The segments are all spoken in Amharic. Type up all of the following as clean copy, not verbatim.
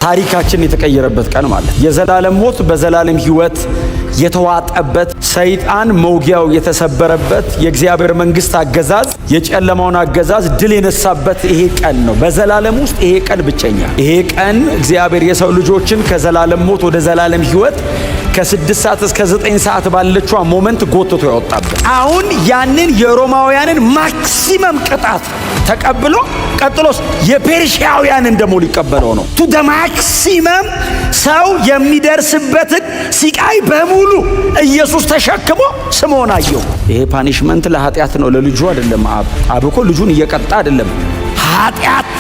ታሪካችን የተቀየረበት ቀን ማለት የዘላለም ሞት በዘላለም ሕይወት የተዋጠበት ሰይጣን መውጊያው የተሰበረበት የእግዚአብሔር መንግስት አገዛዝ የጨለማውን አገዛዝ ድል የነሳበት ይሄ ቀን ነው። በዘላለም ውስጥ ይሄ ቀን ብቸኛ ይሄ ቀን እግዚአብሔር የሰው ልጆችን ከዘላለም ሞት ወደ ዘላለም ሕይወት ከ6 ሰዓት እስከ 9 ሰዓት ባለችው ሞመንት ጎትቶ ያወጣበት አሁን ያንን የሮማውያንን ማክሲመም ቅጣት ተቀብሎ ቀጥሎስ የፔርሺያውያንን ደሞ ሊቀበለው ነው። ቱ ደ ማክሲመም ሰው የሚደርስበትን ሲቃይ በሙሉ ኢየሱስ ተሸክሞ ስምዖን አየው። ይሄ ፓኒሽመንት ለኃጢአት ነው፣ ለልጁ አይደለም። አብ እኮ ልጁን እየቀጣ አይደለም፣ ኃጢአት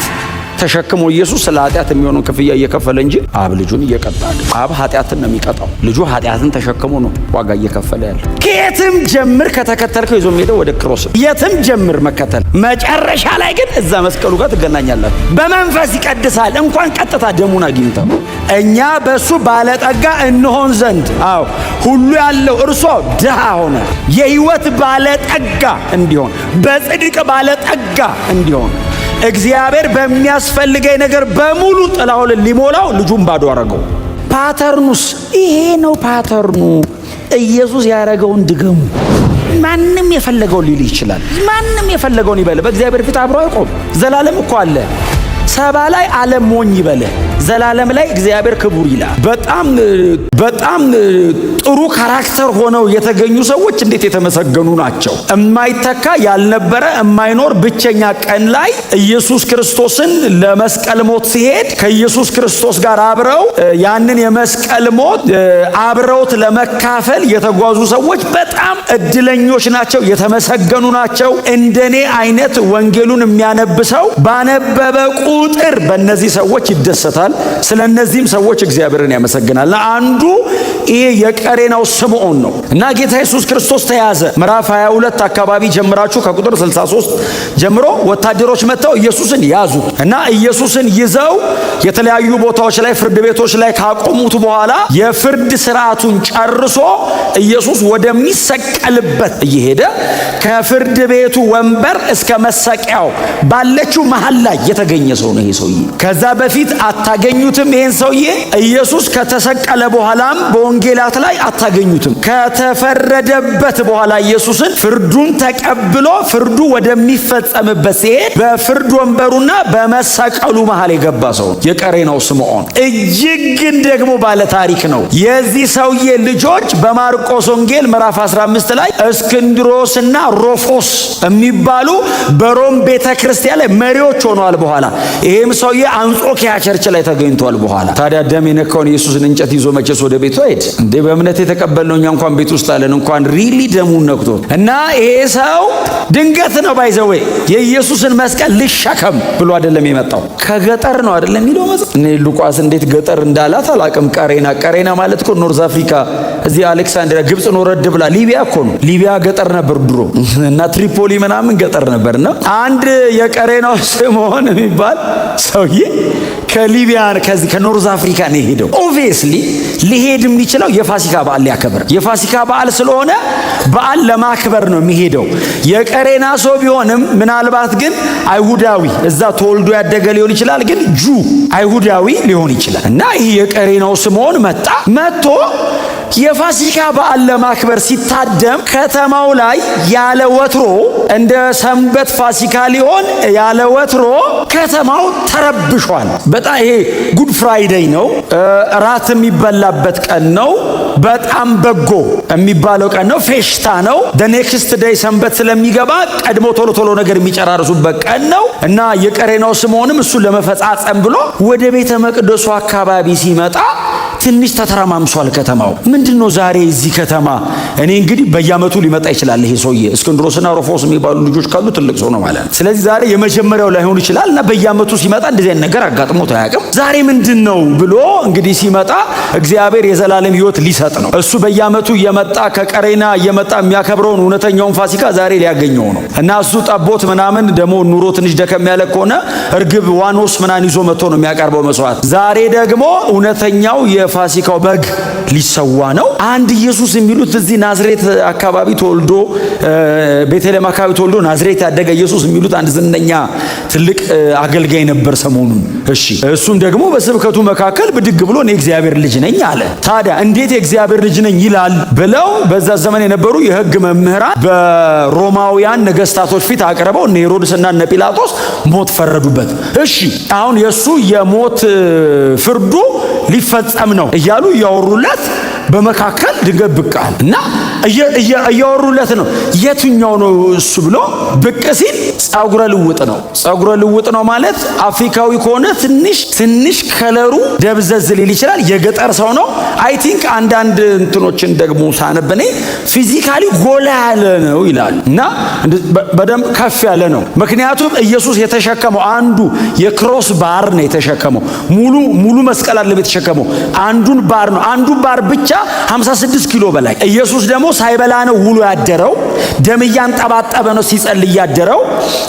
ተሸክሞ ኢየሱስ ስለ ኃጢአት የሚሆነውን ክፍያ እየከፈለ እንጂ አብ ልጁን እየቀጣ አይደለም። አብ ኃጢአትን ነው የሚቀጣው፣ ልጁ ኃጢአትን ተሸክሞ ነው ዋጋ እየከፈለ ያለ። ከየትም ጀምር ከተከተልከው ይዞ ሄደው ወደ ክሮስ የትም ጀምር መከተል፣ መጨረሻ ላይ ግን እዛ መስቀሉ ጋር ትገናኛላችሁ። በመንፈስ ይቀድሳል። እንኳን ቀጥታ ደሙን አግኝተው እኛ በሱ ባለጠጋ እንሆን ዘንድ ሁሉ ያለው እርሱ ድሃ ሆነ፣ የህይወት ባለጠጋ እንዲሆን፣ በጽድቅ ባለጠጋ እንዲሆን እግዚአብሔር በሚያስፈልገኝ ነገር በሙሉ ጥላውን ሊሞላው ልጁን ባዶ አረገው። ፓተርኑስ ይሄ ነው። ፓተርኑ ኢየሱስ ያረገውን ድገሙ። ማንም የፈለገውን ሊል ይችላል። ማንም የፈለገውን ይበል። በእግዚአብሔር ፊት አብሮ አይቆም። ዘላለም እኮ አለ። ሰባ ላይ ዓለም ሞኝ ይበለ፣ ዘላለም ላይ እግዚአብሔር ክቡር ይላል። በጣም ጥሩ ካራክተር ሆነው የተገኙ ሰዎች እንዴት የተመሰገኑ ናቸው። የማይተካ ያልነበረ የማይኖር ብቸኛ ቀን ላይ ኢየሱስ ክርስቶስን ለመስቀል ሞት ሲሄድ ከኢየሱስ ክርስቶስ ጋር አብረው ያንን የመስቀል ሞት አብረውት ለመካፈል የተጓዙ ሰዎች በጣም እድለኞች ናቸው፣ የተመሰገኑ ናቸው። እንደኔ አይነት ወንጌሉን የሚያነብሰው ባነበበ ቁጥር በእነዚህ ሰዎች ይደሰታል። ስለ እነዚህም ሰዎች እግዚአብሔርን ያመሰግናል። አንዱ ይሄ የቀሬናው ስምዖን ነው እና ጌታ ኢየሱስ ክርስቶስ ተያዘ። ምዕራፍ 22 አካባቢ ጀምራችሁ ከቁጥር 63 ጀምሮ ወታደሮች መጥተው ኢየሱስን ያዙ እና ኢየሱስን ይዘው የተለያዩ ቦታዎች ላይ ፍርድ ቤቶች ላይ ካቆሙት በኋላ የፍርድ ስርዓቱን ጨርሶ ኢየሱስ ወደሚሰቀልበት እየሄደ ከፍርድ ቤቱ ወንበር እስከ መሰቂያው ባለችው መሃል ላይ የተገኘ ሰው ነው ይሄ ሰውዬ። ከዛ በፊት አታገኙትም ይሄን ሰውዬ። ኢየሱስ ከተሰቀለ በኋላም በወንጌላት ላይ አታገኙትም። ከተፈረደበት በኋላ ኢየሱስን ፍርዱን ተቀብሎ ፍርዱ ወደሚፈጸምበት ሲሄድ በፍርድ ወንበሩና በመሰቀሉ መሃል የገባ ሰው የቀሬናው ስምዖን እጅግ ግን ደግሞ ባለ ታሪክ ነው። የዚህ ሰውዬ ልጆች በማርቆስ ወንጌል ምዕራፍ 15 ላይ እስክንድሮስና ሮፎስ የሚባሉ በሮም ቤተክርስቲያን ላይ መሪዎች ሆነዋል። በኋላ ይሄም ሰውዬ አንጾኪያ ቸርች ላይ ተገኝቷል። በኋላ ታዲያ ደም የነካውን ኢየሱስን እንጨት ይዞ መቼስ ወደ ቤቱ አይሄድ እንዴ? በእምነት የተቀበልነው እኛ እንኳን ቤት ውስጥ አለን እንኳን ሪሊ ደሙን ነክቶት እና ይሄ ሰው ድንገት ነው ባይዘው የኢየሱስን መስቀል ልሸከም ብሎ አይደለም የመጣው። ከገጠር ነው አይደለም የሚለው መጽሐፍ። እኔ ሉቃስ እንዴት ገጠር እንዳላት አላቅም። ቀሬና ማለት እኮ ኖርዝ አፍሪካ እዚህ አሌክሳንድሪያ ግብጽ ነው ረድ ብላ ሊቢያ እኮ ነው። ሊቢያ ገጠር ነበር ድሮ እና ትሪፖሊ ምናምን ገጠር ነበርና አንድ የቀሬናው ስምዖን የሚባል ሰውዬ ከሊቢያ ከዚህ ከኖርዝ አፍሪካ ነው ሄደው። ኦብቪየስሊ ሊሄድ የሚችለው የፋሲካ በዓል ሊያከብር፣ የፋሲካ በዓል ስለሆነ በዓል ለማክበር ነው የሚሄደው። የቀሬና ሰው ቢሆንም ምናልባት ግን አይሁዳዊ እዛ ተወልዶ ያደገ ሊሆን ይችላል፣ ግን አይሁዳዊ ሊሆን ይችላል እና ይህ የቀሬናው ስምዖን መጥቶ የፋሲካ በዓል ለማክበር ሲታደም ከተማው ላይ ያለ ወትሮ እንደ ሰንበት ፋሲካ ሊሆን ያለ ወትሮ ከተማው ተረብሿል። በጣም ይሄ ጉድ ፍራይዴይ ነው፣ ራት የሚበላበት ቀን ነው፣ በጣም በጎ የሚባለው ቀን ነው፣ ፌሽታ ነው። ኔክስት ዴይ ሰንበት ስለሚገባ ቀድሞ ቶሎ ነገር የሚጨራርሱበት ቀን ነው እና የቀሬናው ስምዖንም እሱን ለመፈጻጸም ብሎ ወደ ቤተ መቅደሱ አካባቢ ሲመጣ ትንሽ ተተረማምሷል ከተማው። ምንድነው ዛሬ እዚህ ከተማ? እኔ እንግዲህ በየዓመቱ ሊመጣ ይችላል ይሄ ሰውዬ። እስክንድሮስና ሮፎስ የሚባሉ ልጆች ካሉ ትልቅ ሰው ነው ማለት ነው። ስለዚህ ዛሬ የመጀመሪያው ላይሆን ይችላል እና በየዓመቱ ሲመጣ እንደዚህ አይነት ነገር አጋጥሞት አያውቅም። ዛሬ ምንድነው ብሎ እንግዲህ ሲመጣ እግዚአብሔር የዘላለም ሕይወት ሊሰጥ ነው። እሱ በየዓመቱ እየመጣ ከቀሬና እየመጣ የሚያከብረውን እውነተኛውን ፋሲካ ዛሬ ሊያገኘው ነው እና እሱ ጠቦት ምናምን ደግሞ ኑሮ ትንሽ ደከም ያለ ከሆነ እርግብ ዋኖስ ምናምን ይዞ መጥቶ ነው የሚያቀርበው መስዋዕት። ዛሬ ደግሞ እውነተኛው የፋሲካው በግ ሊሰዋ ነው። አንድ ኢየሱስ የሚሉት እዚህ ናዝሬት አካባቢ ተወልዶ ቤተልሔም አካባቢ ተወልዶ ናዝሬት ያደገ ኢየሱስ የሚሉት አንድ ዝነኛ ትልቅ አገልጋይ ነበር ሰሞኑን። እሺ እሱም ደግሞ በስብከቱ መካከል ብድግ ብሎ እኔ እግዚአብሔር ልጅ ነኝ አለ። ታዲያ እንዴት የእግዚአብሔር ልጅ ነኝ ይላል ብለው በዛ ዘመን የነበሩ የሕግ መምህራን በሮማውያን ነገስታቶች ፊት አቅርበው እነ ሄሮድስና እነ ጲላጦስ ሞት ፈረዱበት። እሺ አሁን የሱ የሞት ፍርዱ ሊፈጸም ነው እያሉ እያወሩለት በመካከል ድንገት ብቅ አለ እና እያወሩለት ነው። የትኛው ነው እሱ ብሎ ብቅ ሲል ጸጉረ ልውጥ ነው። ጸጉረ ልውጥ ነው ማለት አፍሪካዊ ከሆነ ትንሽ ከለሩ ደብዘዝ ሊል ይችላል። የገጠር ሰው ነው። አይ ቲንክ አንዳንድ እንትኖችን ደግሞ ሳነበኔ ፊዚካሊ ጎላ ያለ ነው ይላል እና በደንብ ከፍ ያለ ነው። ምክንያቱም ኢየሱስ የተሸከመው አንዱ የክሮስ ባር ነው የተሸከመው። ሙሉ መስቀል አለ የተሸከመው አንዱን ባር ነው። አንዱ ባር ብቻ 56 ኪሎ በላይ። ኢየሱስ ደግሞ ሳይበላ ነው ውሎ ያደረው። ደም እያንጠባጠበ ነው ሲጸልይ ያደረው።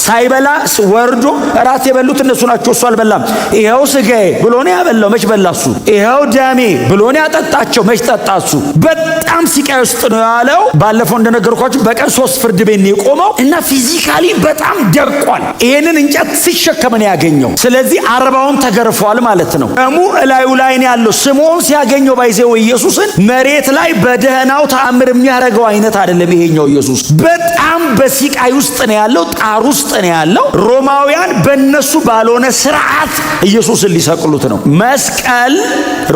ሳይበላ ወርዶ እራት የበሉት እነሱ ናቸው፣ እሱ አልበላም። ይሄው ስጋዬ ብሎ ነው ያበላው፣ መች በላ እሱ። ይሄው ደሜ ብሎ ነው ያጠጣቸው፣ መች ጠጣ እሱ። በጣም ሲቃይ ውስጥ ነው ያለው። ባለፈው እንደነገርኳችሁ በቀን 3 ፍርድ ቤት ነው የቆመው እና ፊዚካሊ በጣም ደርቋል። ይሄንን እንጨት ሲሸከም ነው ያገኘው። ስለዚህ 40ውን ተገርፏል ማለት ነው። ደሙ እላዩ ላይ ነው ያለው። ስምዖን ሲያገኘው ባይዘው ኢየሱስን መሬት ላይ በደህናው ተአምር የሚያደርገው አይነት አይደለም። ይሄኛው ኢየሱስ በጣም በሲቃይ ውስጥ ነው ያለው፣ ጣር ውስጥ ነው ያለው። ሮማውያን በእነሱ ባልሆነ ስርዓት ኢየሱስን ሊሰቅሉት ነው። መስቀል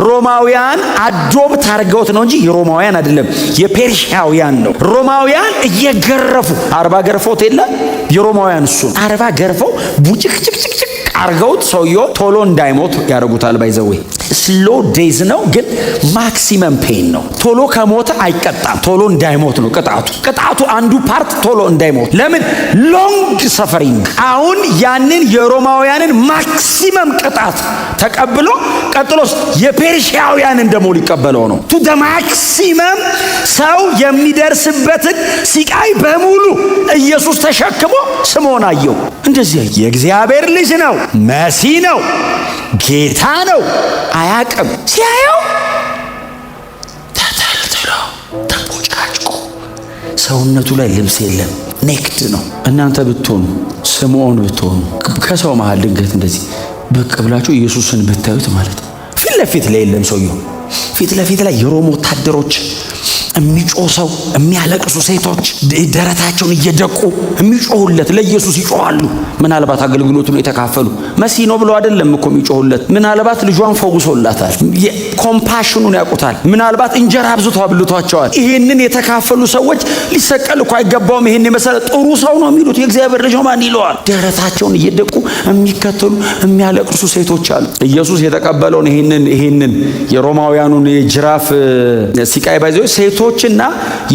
ሮማውያን አዶብት አድርገውት ነው እንጂ የሮማውያን አይደለም፣ የፔርሺያውያን ነው። ሮማውያን እየገረፉ 40 ገርፈውት የለ የሮማውያን እሱ 40 ገርፈው ቡጭቅጭቅጭቅ አርገውት ሰውየው ቶሎ እንዳይሞት ያደርጉታል። ባይዘዌ ስሎ ዴዝ ነው ግን ማክሲመም ፔን ነው። ቶሎ ከሞተ አይቀጣም፣ ቶሎ እንዳይሞት ነው ቅጣቱ አንዱ ፓርት ቶሎ እንዳይሞት። ለምን ሎንግ ሰፈሪንግ። አሁን ያንን የሮማውያንን ማክሲመም ቅጣት ተቀብሎ ቀጥሎስ የፔርሺያውያንን ደግሞ ሊቀበለው ነው። ቱ ደ ማክሲመም ሰው የሚደርስበትን ሲቃይ በሙሉ ኢየሱስ ተሸክሞ ስምዖን አየው። እንደዚህ የእግዚአብሔር ልጅ ነው፣ መሲህ ነው፣ ጌታ ነው። አያቅም። ሲያየው ተተልትሎ ተቦጫጭቆ ሰውነቱ ላይ ልብስ የለም፣ ኔክድ ነው። እናንተ ብትሆኑ ስምዖን ብትሆኑ ከሰው መሃል ድንገት እንደዚህ ብቅ ብላችሁ ኢየሱስን ብታዩት ማለት ነው። ፊት ለፊት ላይ የለም ሰውየው። ፊት ለፊት ላይ የሮም ወታደሮች የሚጮህ ሰው፣ የሚያለቅሱ ሴቶች ደረታቸውን እየደቁ የሚጮሁለት ለኢየሱስ ይጮሃሉ። ምናልባት አገልግሎቱን የተካፈሉ መሲህ ነው ብሎ አይደለም እኮ የሚጮሁለት። ምናልባት ልጇን ፈውሶላታል፣ ኮምፓሽኑን ያውቁታል። ምናልባት እንጀራ አብዝቶ አብልቷቸዋል። ይሄንን የተካፈሉ ሰዎች ሊሰቀል እኮ አይገባውም፣ ይሄን የመሰለ ጥሩ ሰው ነው የሚሉት የእግዚአብሔር ልጅ ነው ማን ይለዋል? ደረታቸውን እየደቁ የሚከተሉ የሚያለቅሱ ሴቶች አሉ። ኢየሱስ የተቀበለውን ይሄንን የሮማውያኑን የጅራፍ ሲቃይ ባይዘው ሴቶችና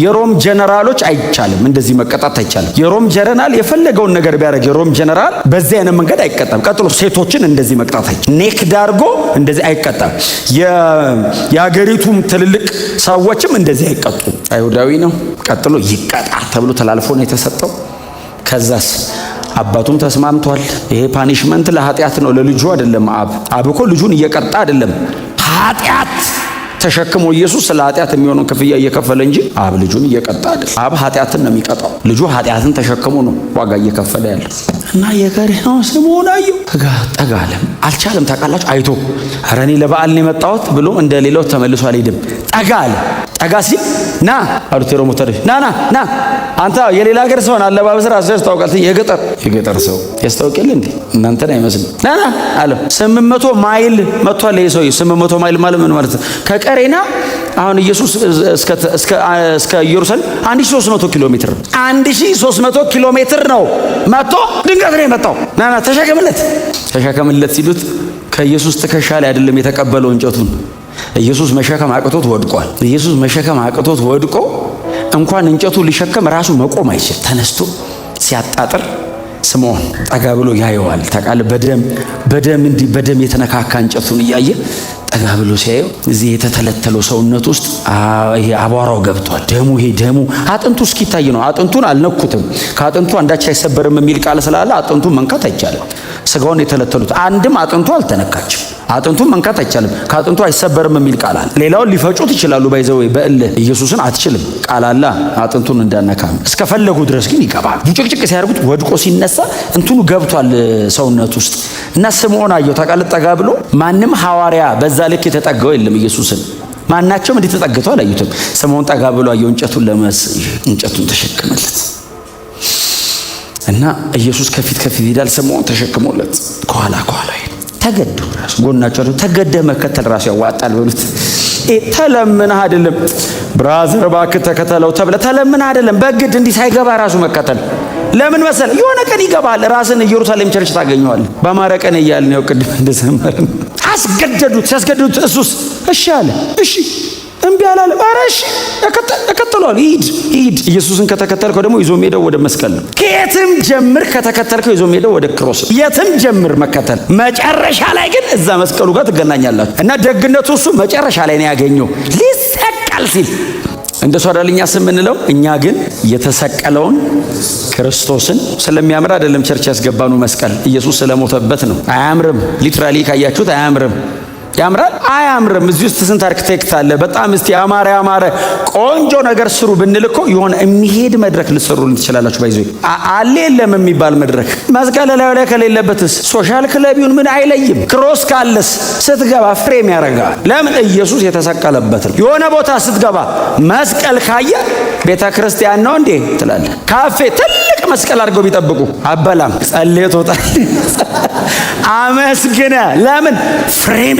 የሮም ጀነራሎች አይቻልም፣ እንደዚህ መቀጣት አይቻልም። የሮም ጀነራል የፈለገውን ነገር ቢያደርግ የሮም ጀነራል በዚህ አይነት መንገድ አይቀጣም። ቀጥሎ ሴቶችን እንደዚህ መቅጣት አይቻልም፣ ኔክ ዳርጎ እንደዚህ አይቀጣም። የሀገሪቱም ትልልቅ ሰዎችም እንደዚህ አይቀጡም። አይሁዳዊ ነው፣ ቀጥሎ ይቀጣ ተብሎ ተላልፎ ነው የተሰጠው። ከዛስ አባቱም ተስማምቷል። ይሄ ፓኒሽመንት ለኃጢአት ነው፣ ለልጁ አይደለም። አብ እኮ ልጁን እየቀጣ አይደለም፣ ኃጢአት ተሸክሞ ኢየሱስ ስለ ኃጢአት የሚሆነውን ክፍያ እየከፈለ እንጂ አብ ልጁን እየቀጣ አይደለም። አብ ኃጢአትን ነው የሚቀጣው፣ ልጁ ኃጢአትን ተሸክሞ ነው ዋጋ እየከፈለ ያለ እና የገሪናው ስምዖን አየው። ጠጋ አለ። አልቻለም። ታውቃላችሁ አይቶ ኧረ እኔ ለበዓል ነው የመጣሁት ብሎ እንደ ሌላው ተመልሶ አልሄድም። ጠጋ አለ። ጠጋ ሲል ና አሉት የሮም ወታደሮች። ና አንተ የሌላ ሀገር ሰው ነህ፣ አለባበስ ራስህ ታውቃለህ። የገጠር ሰው ያስታውቃል እንዴ? እናንተን አይመስልም። ና አለ። 800 ማይል መጥቷል ይሄ ሰው። 800 ማይል ማለት ምን ማለት ነው? ከቀሬና አሁን ኢየሱስ እስከ ኢየሩሳሌም 1300 ኪሎ ሜትር ነው። 1300 ኪሎ ሜትር ነው መጥቶ ድንገት ነው የመጣው። ና ተሸከምለት ሲሉት ከኢየሱስ ትከሻ ላይ አይደለም የተቀበለው እንጨቱን። ኢየሱስ መሸከም አቅቶት ወድቋል። ኢየሱስ መሸከም አቅቶት ወድቆ እንኳን እንጨቱ ሊሸከም ራሱ መቆም አይችል። ተነስቶ ሲያጣጥር ስምዖን ጠጋ ብሎ ያየዋል። ታውቃለህ፣ በደም የተነካካ እንጨቱን እያየ ጠጋ ብሎ ሲያየው እዚህ የተተለተለው ሰውነት ውስጥ ይሄ አቧራው ገብቷል። ይሄ ደሙ አጥንቱ እስኪታይ ነው። አጥንቱን አልነኩትም። ከአጥንቱ አንዳች አይሰበርም የሚል ቃል ስላለ አጥንቱን መንካት አይቻልም። ስጋውን የተለተሉት አንድም አጥንቱ አልተነካችም። አጥንቱን መንካት አይቻልም። ከአጥንቱ አይሰበርም የሚል ቃል አለ። ሌላውን ሊፈጩት ይችላሉ። ባይዘው በእልህ ኢየሱስን አትችልም ቃል አለ አጥንቱን እንዳነካ። እስከፈለጉ ድረስ ግን ይገባል። ቡጭቅጭቅ ሲያደርጉት ወድቆ ሲነሳ እንትኑ ገብቷል ሰውነት ውስጥ እና ስምዖን አየው። ጠጋ ብሎ ማንም ሐዋርያ በዛ ልክ የተጠጋው የለም ኢየሱስን። ማናቸውም እንዴት ተጠግተው አላዩትም። ስምዖን ጠጋ ብሎ አየው። እንጨቱን ተሸክመለት እና ኢየሱስ ከፊት ይሄዳል። ስምዖን ተሸክሞለት ከኋላ ተገዱ ራሱ ጎናቸው ተገደ መከተል ራሱ ያዋጣል በሉት። ተለምነህ አይደለም ብራዘር እባክህ ተከተለው ተብለ ተለምነህ አይደለም። በግድ እንዲህ ሳይገባ ራሱ መከተል ለምን መሰለህ? የሆነ ቀን ይገባል። ራስን ኢየሩሳሌም ቸርች ታገኘዋለህ። በአማረ ቀን እያልን ነው ቅድም እንደዘመርን ሲያስገድዱት እሱስ እሺ አለ። እሺ እምቢ አላለም። ኧረ እሺ ተከተሏል። ሂድ። ኢየሱስን ከተከተልከው ደግሞ ይዞ ሄደው ወደ መስቀል ነው። ከየትም ጀምር ከተከተልከው ይዞ ሄደው ወደ ክሮስ። የትም ጀምር መከተል፣ መጨረሻ ላይ ግን እዛ መስቀሉ ጋር ትገናኛላችሁ። እና ደግነቱ እሱ መጨረሻ ላይ ነው ያገኘው ሊሰቀል ሲል። እንደሱ አይደልኛ ስምንለው። እኛ ግን የተሰቀለውን ክርስቶስን ስለሚያምር አይደለም ቸርች ያስገባኑ መስቀል ኢየሱስ ስለሞተበት ነው። አያምርም? ሊትራሊ ካያችሁት አያምርም? ያምራል? አያምርም? እዚህ ውስጥ ስንት አርክቴክት አለ። በጣም እስቲ ያማረ ቆንጆ ነገር ስሩ ብንልኮ የሆነ የሚሄድ መድረክ ልትሰሩልን ትችላላችሁ። ባይዞ አለ የለም የሚባል መድረክ መስቀል ላይ ከሌለበትስ ሶሻል ክለቢውን ምን አይለይም። ክሮስ ካለስ ስትገባ ፍሬም ያደርጋል። ለምን? ኢየሱስ የተሰቀለበት ነው። የሆነ ቦታ ስትገባ መስቀል ካየ ቤተ ክርስቲያን ነው እንዴ ትላለህ። ካፌ ትልቅ መስቀል አድርገው ቢጠብቁ አበላም ጸልየ ትወጣል። አመስግነ ለምን? ፍሬም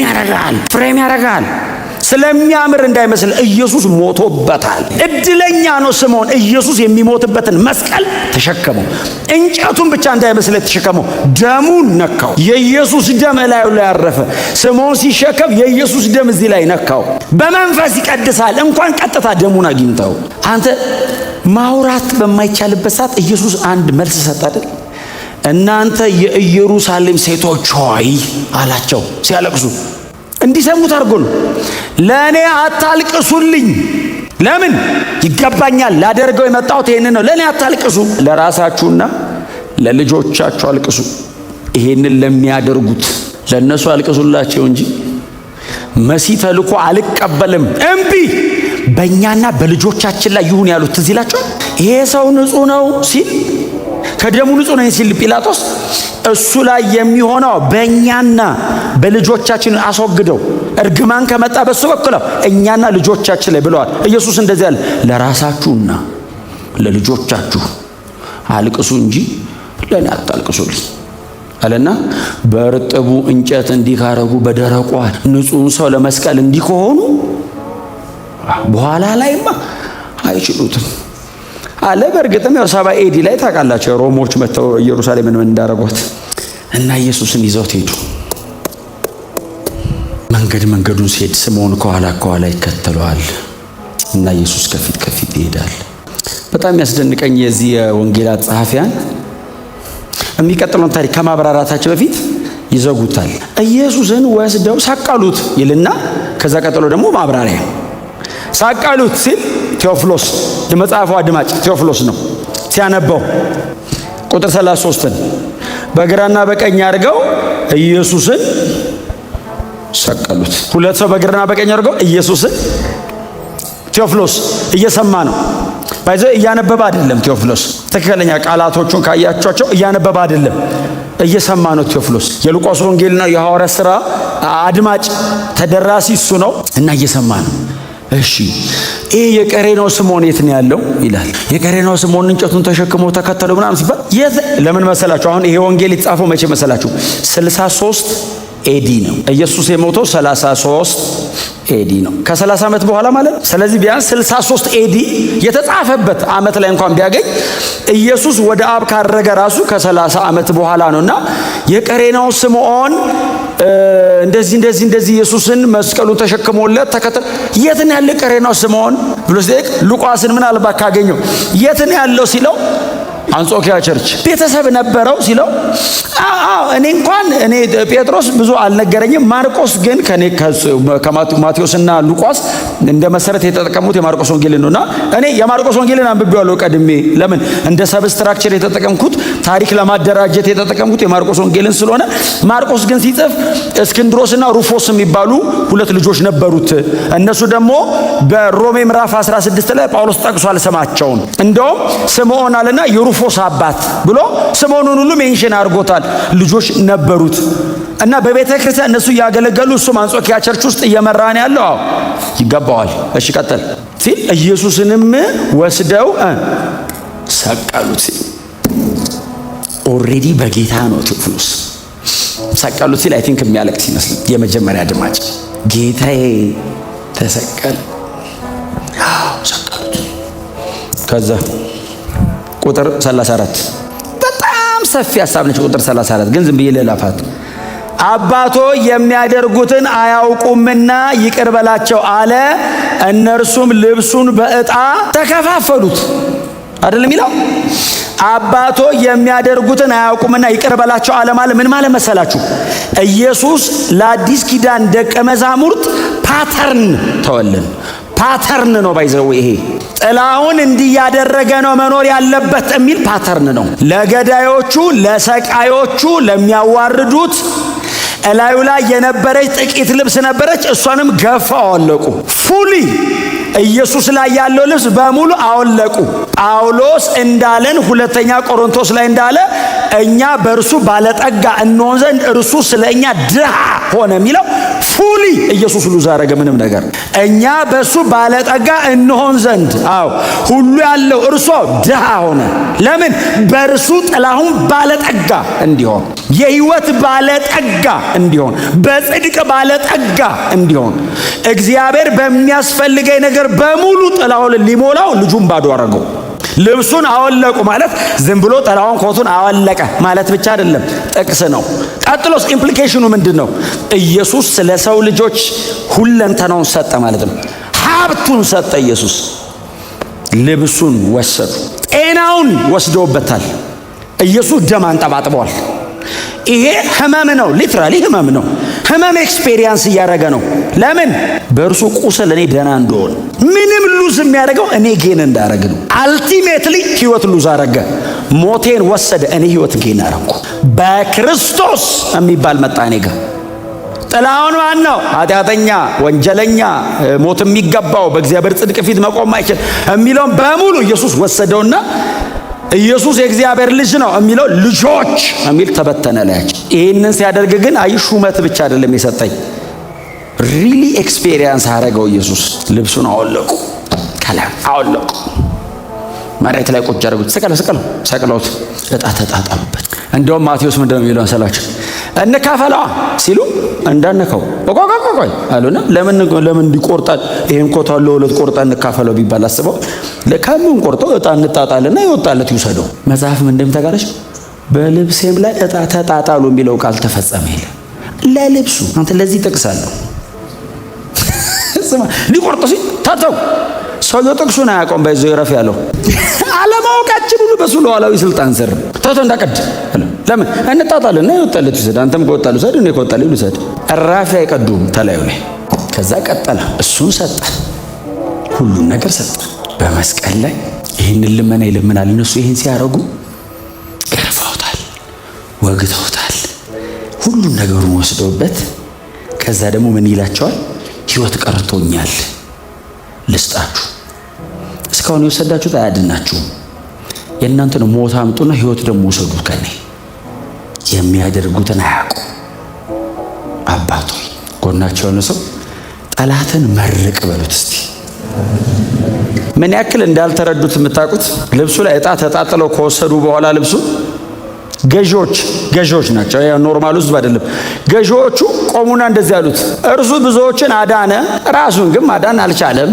ያደርጋል። ስለሚያምር እንዳይመስል ኢየሱስ ሞቶበታል። እድለኛ ነው ስምዖን ኢየሱስ የሚሞትበትን መስቀል ተሸከመው። እንጨቱን ብቻ እንዳይመስል ተሸከመው፣ ደሙን ነካው። የኢየሱስ ደም ላይ ያረፈ ስምዖን ሲሸከም የኢየሱስ ደም እዚህ ላይ ነካው። በመንፈስ ይቀድሳል። እንኳን ቀጥታ ደሙን አግኝተው አንተ ማውራት በማይቻልበት ሰዓት ኢየሱስ አንድ መልስ ሰጠ አይደል? እናንተ የኢየሩሳሌም ሴቶች ሆይ አላቸው ሲያለቅሱ እንዲሰሙት አድርጎ ነው። ለእኔ አታልቅሱልኝ። ለምን? ይገባኛል ላደርገው የመጣሁት ይሄንን ነው። ለእኔ አታልቅሱ፣ ለራሳችሁና ለልጆቻችሁ አልቅሱ። ይሄንን ለሚያደርጉት ለነሱ አልቅሱላቸው እንጂ መሲህ ተልኮ አልቀበልም እምቢ በእኛና በልጆቻችን ላይ ይሁን ያሉት ትዝ ይላችኋል። ይሄ ሰው ንጹሕ ነው ሲል ከደሙ ንጹሕ ነው ሲል ጲላጦስ እሱ ላይ የሚሆነው በእኛና በልጆቻችን አስወግደው እርግማን ከመጣ በሱ በኩል እኛና ልጆቻችን ላይ ብለዋል። ኢየሱስ እንደዚህ ያለ ለራሳችሁና ለልጆቻችሁ አልቅሱ እንጂ ለእኔ አታልቅሱልኝ አለና በርጥቡ እንጨት እንዲካረጉ በደረቁ ንጹሕን ሰው ለመስቀል እንዲሆኑ በኋላ ላይማ አይችሉትም አለ። በእርግጥም ያው 70 ኤዲ ላይ ታውቃላችሁ ሮሞች መተው ኢየሩሳሌምን ምን እንዳረጓት እና ኢየሱስን ይዘውት ሄዱ። መንገዱን ሲሄድ ስምዖን ከኋላ ይከተለዋል እና ኢየሱስ ከፊት ይሄዳል። በጣም ያስደንቀኝ የዚህ የወንጌላት ጸሐፊያን የሚቀጥለውን ታሪክ ከማብራራታቸው በፊት ይዘጉታል። ኢየሱስን ወስደው ሰቀሉት ይልና ከዛ ቀጥሎ ደግሞ ማብራሪያ ሰቀሉት ሲል ቴዎፍሎስ የመጽሐፉ አድማጭ ቴዎፍሎስ ነው ሲያነበው ቁጥር 33ን በግራና በቀኝ አድርገው ኢየሱስን ሰቀሉት። ሁለት ሰው በግራና በቀኝ አድርገው ኢየሱስን ቴዎፍሎስ እየሰማ ነው። ባይዘ እያነበበ አይደለም ቴዎፍሎስ። ትክክለኛ ቃላቶቹን ካያቸዋቸው እያነበበ አይደለም እየሰማ ነው ቴዎፍሎስ። የሉቃስ ወንጌልና የሐዋርያት ሥራ አድማጭ ተደራሲ እሱ ነው እና እየሰማ ነው። እሺ ይሄ የቀሬናው ስምዖን የት ነው ያለው ይላል። የቀሬናው ስምዖን እንጨቱን ተሸክሞ ተከተለው ምናምን ሲባል የት ለምን መሰላችሁ? አሁን ይሄ ወንጌል የተጻፈው መቼ መሰላችሁ? 63 ኤዲ ነው። ኢየሱስ የሞተው 33 ኤዲ ነው። ከ30 ዓመት በኋላ ማለት ነው። ስለዚህ ቢያንስ 63 ኤዲ የተጻፈበት ዓመት ላይ እንኳን ቢያገኝ ኢየሱስ ወደ አብ ካረገ ራሱ ከ30 ዓመት በኋላ ነውና የቀሬናው ስምዖን እንደዚህ ኢየሱስን መስቀሉን ተሸክሞለት ተከተለ። የት ነው ያለው ቀሬናው ስምዖን ብሎ ሲጠይቅ ሉቃስን ምናልባት ካገኘው የት ነው ያለው ሲለው አንጾኪያ ቸርች ቤተሰብ ነበረው ሲለው እኔ ጴጥሮስ ብዙ አልነገረኝም። ማርቆስ ግን ከማቴዎስና ሉቃስ እንደ መሰረት የተጠቀሙት የማርቆስ ወንጌልን ነውና እኔ የማርቆስ ወንጌልን አንብቤዋለሁ ቀድሜ። ለምን እንደ ሰብስትራክቸር የተጠቀምኩት ታሪክ ለማደራጀት የተጠቀምኩት የማርቆስ ወንጌልን ስለሆነ፣ ማርቆስ ግን ሲጽፍ እስክንድሮስና ሩፎስ የሚባሉ ሁለት ልጆች ነበሩት። እነሱ ደግሞ በሮሜ ምዕራፍ 16 ላይ ጳውሎስ ጠቅሷል ስማቸውን። እንደውም ስምዖን አለና የሩፎስ አባት ብሎ ስምዖንን ሁሉ ሜንሽን አድርጎታል። ልጆች ነበሩት እና በቤተ ክርስቲያን እነሱ እያገለገሉ እሱም አንጾኪያ ቸርች ውስጥ እየመራን ያለው ይገባዋል። እሺ ቀጥል ሲል ኢየሱስንም ወስደው ሰቀሉት ሲል ኦሬዲ በጌታ ነው ቴዎፍሎስ። ሰቀሉት ሲል አይ ቲንክ የሚያለቅስ ይመስል የመጀመሪያ አድማጭ ጌታዬ ተሰቀል ሰቀሉት። ከዛ ቁጥር 34 በጣም ሰፊ ሐሳብ ነች። ቁጥር 34 ግን ዝም ብዬ ልላፋት። አባቶ የሚያደርጉትን አያውቁምና ይቅር በላቸው አለ። እነርሱም ልብሱን በዕጣ ተከፋፈሉት። አይደለም የሚለው አባቶ የሚያደርጉትን አያውቁምና ይቅር በላቸው አለ ማለት ምን ማለት መሰላችሁ? ኢየሱስ ለአዲስ ኪዳን ደቀ መዛሙርት ፓተርን ተወልን። ፓተርን ነው ባይዘው ይሄ ጥላውን እንዲያደረገ ነው መኖር ያለበት የሚል ፓተርን ነው። ለገዳዮቹ፣ ለሰቃዮቹ፣ ለሚያዋርዱት እላዩ ላይ የነበረች ጥቂት ልብስ ነበረች፣ እሷንም ገፋው አወለቁ። ፉሊ ኢየሱስ ላይ ያለው ልብስ በሙሉ አወለቁ። ጳውሎስ እንዳለን ሁለተኛ ቆሮንቶስ ላይ እንዳለ እኛ በእርሱ ባለጠጋ እንሆን ዘንድ እርሱ ስለኛ ድሃ ሆነ የሚለው ፉሊ ኢየሱስ ሉዝ አረገ። ምንም ነገር እኛ በሱ ባለጠጋ እንሆን ዘንድ ሁሉ ያለው እርሱ ድሃ ሆነ። ለምን? በእርሱ ጥላሁን ባለጠጋ እንዲሆን፣ የህይወት ባለጠጋ እንዲሆን፣ በጽድቅ ባለጠጋ እንዲሆን እግዚአብሔር በሚያስፈልገኝ ነገር በሙሉ ጥላውን ሊሞላው ልጁን ባዶ አረገው። ልብሱን አወለቁ ማለት ዝም ብሎ ጥላውን ኮቱን አወለቀ ማለት ብቻ አይደለም፣ ጥቅስ ነው። ቀጥሎስ ኢምፕሊኬሽኑ ምንድነው? ኢየሱስ ስለ ሰው ልጆች ሁለንተናውን ሰጠ ማለት ነው። ሀብቱን ሰጠ ኢየሱስ። ልብሱን ወሰዱ፣ ጤናውን ወስደውበታል። ኢየሱስ ደም አንጠባጥበዋል። ይሄ ህመም ነው፣ ሊትራሊ ህመም ነው። ህመም ኤክስፔሪየንስ እያደረገ ነው። ለምን? በእርሱ ቁስል እኔ ደህና እንደሆን። ምንም ሉዝ የሚያደርገው እኔ ጌን እንዳረግ ነው። አልቲሜትሊ ህይወት ሉዝ አረገ። ሞቴን ወሰደ፣ እኔ ህይወት ጌን አረኩ። በክርስቶስ የሚባል መጣ እኔ ጋር። ጥላውን ማን ነው? ኃጢአተኛ፣ ወንጀለኛ፣ ሞት የሚገባው በእግዚአብሔር ጽድቅ ፊት መቆም አይችል የሚለውን በሙሉ ኢየሱስ ወሰደውና ኢየሱስ የእግዚአብሔር ልጅ ነው የሚለው ልጆች የሚል ተበተነ ላያቸው። ይህንን ሲያደርግ ግን ሹመት ብቻ አይደለም የሰጠኝ፣ ሪሊ ኤክስፔሪየንስ አረገው ኢየሱስ። ልብሱን አወለቁ፣ ከላም አወለቁ፣ መሬት ላይ ቁጭ አደረጉት። ሰቅለውት ዕጣ ተጣጣሉበት። እንደውም ማቴዎስ ምንድነው የሚለው ሰላችሁ? እንካፈለዋ ሲሉ እንዳነከው ቆቆቆቆይ አሉና ለምን እንዲቆርጣል? ይሄን ኮታው ለሁለት ቆርጣ እንካፈለው ቢባል አስበው ለካምን ቆርጦ ዕጣ እንጣጣልና ይወጣለት ይውሰደው። መጽሐፍ ምን እንደምታጋለሽ? በልብሴም ላይ ዕጣ ተጣጣሉ የሚለው ቃል ተፈጸመ ይላል። ለልብሱ አንተ ለዚህ ጠቅሳለሁ ስማ ሊቆርጥ ሲል ታተው ሰውየው ጥቅሱን አያውቀውም። ባይዞ ይረፍ ያለው አለማወቃችን ሁሉ በሱ ሉዓላዊ ስልጣን ስር ታተው እንዳቀድ ለምን እንጣጣልና ይወጣለት ይውሰድ። አንተም ከወጣሉ ሰድ እኔ ከወጣሉ ይውሰድ። እራፊ አይቀዱም ተላዩ ላይ። ከዛ ቀጠለ፣ እሱን ሰጠ፣ ሁሉን ነገር ሰጠ። በመስቀል ላይ ይህንን ልመና ይለምናል። እነሱ ይህን ሲያረጉ ገርፈውታል፣ ወግተውታል፣ ሁሉን ነገሩን ወስደውበት ከዛ ደግሞ ምን ይላቸዋል? ህይወት ቀርቶኛል ልስጣችሁ። እስካሁን የወሰዳችሁት አያድናችሁም። የእናንተን ሞት አምጡና ህይወት ደግሞ ወሰዱት ከኔ። የሚያደርጉትን አያውቁ። አባቶ ጎናቸውን ሰው ጠላትን መርቅ በሉት እስቲ። ምን ያክል እንዳልተረዱት የምታውቁት? ልብሱ ላይ ዕጣ ተጣጥለው ከወሰዱ በኋላ ልብሱ ገዢዎች ናቸው። ያ ኖርማል ህዝብ አይደለም። ገዢዎቹ ቆሙና እንደዚህ ያሉት፣ እርሱ ብዙዎችን አዳነ፣ ራሱን ግን ማዳን አልቻለም።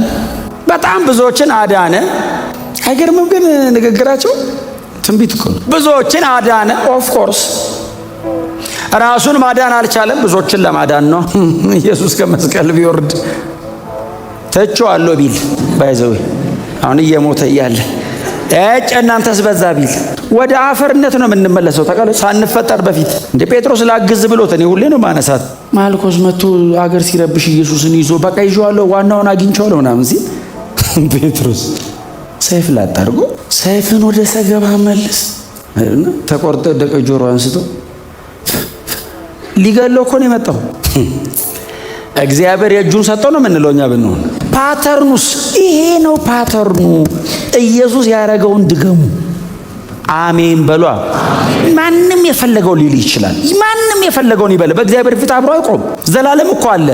በጣም ብዙዎችን አዳነ። አይገርምም? ግን ንግግራቸው ትንቢት እኮ ነው። ብዙዎችን አዳነ፣ ኦፍ ኮርስ ራሱን ማዳን አልቻለም። ብዙዎችን ለማዳን ነው። ኢየሱስ ከመስቀል ቢወርድ ተቸዋለሁ ቢል ባይዘው አሁን እየሞተ እያለ እናንተስ በዛ ቢል ወደ አፈርነት ነው የምንመለሰው። ተቃለ ሳንፈጠር በፊት እንደ ጴጥሮስ ላግዝ ብሎት እኔ ሁሌ ነው ማነሳት። ማልኮስ መጥቶ አገር ሲረብሽ ኢየሱስን ይዞ በቃ ይዤዋለሁ ዋናውን አግኝቼዋለሁ ምናምን ሲል ጴጥሮስ ሰይፍ ላጣርጎ ሰይፍን ወደ ሰገባ መልስ እና ተቆርጦ ደቀ ጆሮ አንስቶ ሊገለው እኮ ነው የመጣው። እግዚአብሔር የእጁን ሰጠው ነው የምንለው እኛ ብንሆን። ፓተርኑስ ይሄ ነው ፓተርኑ። ኢየሱስ ያደረገውን ድገሙ። አሜን በሏ። ማንም የፈለገው ሊል ይችላል። ማንም የፈለገውን ይበል። በእግዚአብሔር ፊት አብሮ አይቆም። ዘላለም እኮ አለ።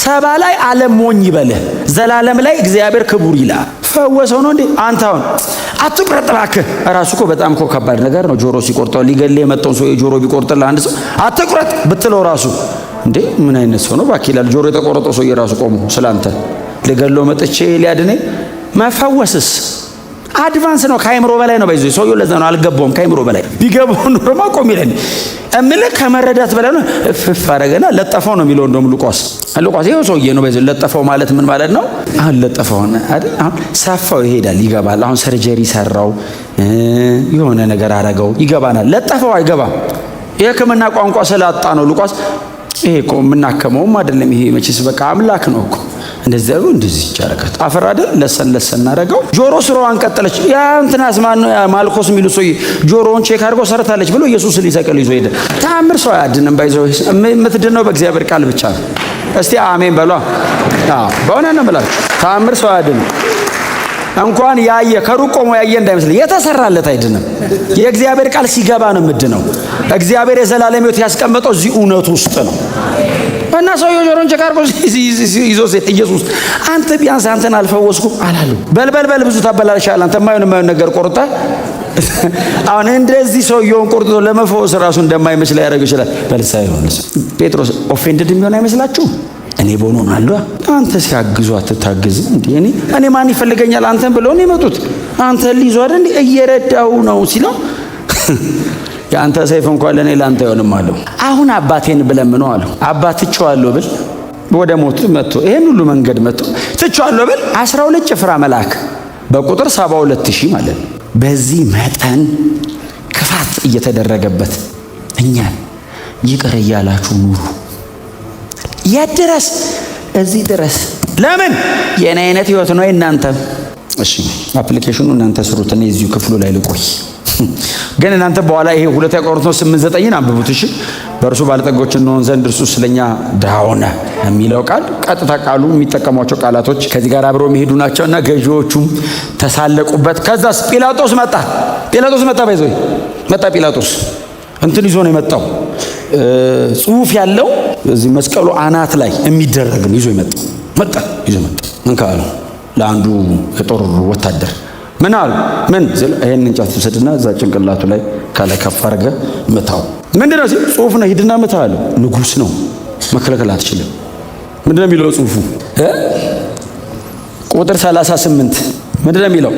ሰባ ላይ ዓለም ሞኝ ይበል፣ ዘላለም ላይ እግዚአብሔር ክቡር ይላል። ፈወሰው ነው እንዴ? አንተ አሁን አትቁረጥ እባክህ። ራሱ እኮ በጣም እኮ ከባድ ነገር ነው። ጆሮ ሲቆርጠው ሊገል የመጣውን ሰው የጆሮ ቢቆርጥልህ አንድ ሰው አትቁረጥ ብትለው ራሱ እንዴ ምን አይነት ሰው ነው እባክህ ይላል። ጆሮ የተቆረጠው ሰው የራሱ ቆሞ ስላንተ ልገለው መጥቼ ሊያድነኝ። መፈወስስ አድቫንስ ነው፣ ከአይምሮ በላይ ነው። ባይዞ ሰውየው ለዛ ነው አልገባውም። ከአይምሮ በላይ ቢገባው ኖሮማ ቆም ይለን እምልህ ከመረዳት በላይ ነው። እፍፍ አደረገና ለጠፈው ነው የሚለው እንደውም ሉቃስ ይኸው ሰውዬ ነው። ባይዞ ለጠፈው ማለት ምን ማለት ነው? አሁን ለጠፈው አይደል? አሁን ሰፋው ይሄዳል ይገባል። አሁን ሰርጀሪ ሰራው የሆነ ነገር አረገው ይገባናል። ለጠፈው አይገባም። የሕክምና ቋንቋ ስላጣ ነው ሉቃስ። ይሄ እኮ የምናከመውም አይደለም። ይሄ መቼስ በቃ አምላክ ነው እኮ እንደዚህ ያሉ እንደዚህ ይቻረከት አፈር አይደል? ለሰን እናረገው። ጆሮ ስራዋን ቀጠለች። ያ እንትናስ ማን ነው? ያ ማልኮስ የሚሉ ሰው ጆሮውን ቼክ አድርጎ ሰርታለች ብሎ ኢየሱስ ሊሰቀል ይዞ ሄደ። ተአምር ሰው አያድንም። ባይዘው የምትድነው በእግዚአብሔር ቃል ብቻ ነው። እስቲ አሜን በሏ። በእውነት ነው የምላችሁ፣ ተአምር ሰው አያድንም። እንኳን ያየ ከሩቅ ቆሞ ያየ እንዳይመስል የተሰራለት አይድንም። የእግዚአብሔር ቃል ሲገባ ነው የምድነው። እግዚአብሔር የዘላለም ሕይወት ያስቀመጠው እዚህ እውነት ውስጥ ነው። እና ሰውየው ጆሮን ቼክ አድርጎ ይዞ ኢየሱስ አንተ ቢያንስ አንተን አልፈወስኩም አላሉ። በልበል ብዙ ታበላሻለህ አንተ የማይሆን ነገር ቆርጣ። አሁን እንደዚህ ሰውየውን ቆርጦ ለመፈወስ ራሱ እንደማይመስል ያደርግ ይችላል። በልሳይ ነው ጴጥሮስ ኦፌንድድ የሚሆን አይመስላችሁ? እኔ ቦኖ አሉ አንተ ሲያግዙ አትታግዝ እንዴ? እኔ ማን ይፈልገኛል አንተን ብለው ነው የመጡት። አንተ ሊይዙ አይደል እየረዳው ነው ሲለው ያንተ ሰይፍ እንኳን ለኔ ላንተ ይሆንም አለው። አሁን አባቴን ብለምነው አለው። አባት ትቼዋለሁ ብል ወደ ሞት መጥቶ ይሄን ሁሉ መንገድ መጥቶ ትቼዋለሁ ብል 12 ጭፍራ መልአክ በቁጥር 72000 ማለት ነው። በዚህ መጠን ክፋት እየተደረገበት እኛን ይቅር እያላችሁ ኑሩ። የድረስ እዚህ ድረስ ለምን የኔ አይነት ህይወት ነው እናንተ። እሺ አፕሊኬሽኑ እናንተ ስሩት፣ እኔ እዚሁ ክፍሉ ላይ ልቆይ። ግን እናንተ በኋላ ይሄ 2 ቆሮንቶስ 8:9 አንብቡት። እሺ በእርሱ ባለጠጎች እንሆን ዘንድ እርሱ ስለኛ ድሃ ሆነ የሚለው ቃል ቀጥታ ቃሉ የሚጠቀሟቸው ቃላቶች ከዚህ ጋር አብረው የሚሄዱ ናቸውና ገዢዎቹም ተሳለቁበት። ከዛስ ጲላጦስ መጣ። ባይዞይ መጣ። ጲላጦስ እንትን ይዞ ነው የመጣው፣ ጽሑፍ ያለው እዚህ መስቀሉ አናት ላይ የሚደረግ ነው ይዞ መጣ። ምን ካሉ ለአንዱ የጦር ወታደር ምን አሉ? ምን ይሄን እንጨት ወሰድና እዛ ጭንቅላቱ ላይ ካለ ከፍ አድርገህ መታው። ምንድነው ሲል ጽሑፍ ነው፣ ሂድና መታ አለ። ንጉሥ ነው መከለከል አትችልም። ምንድነው የሚለው ጽሑፉ? ቁጥር 38 ምንድነው የሚለው?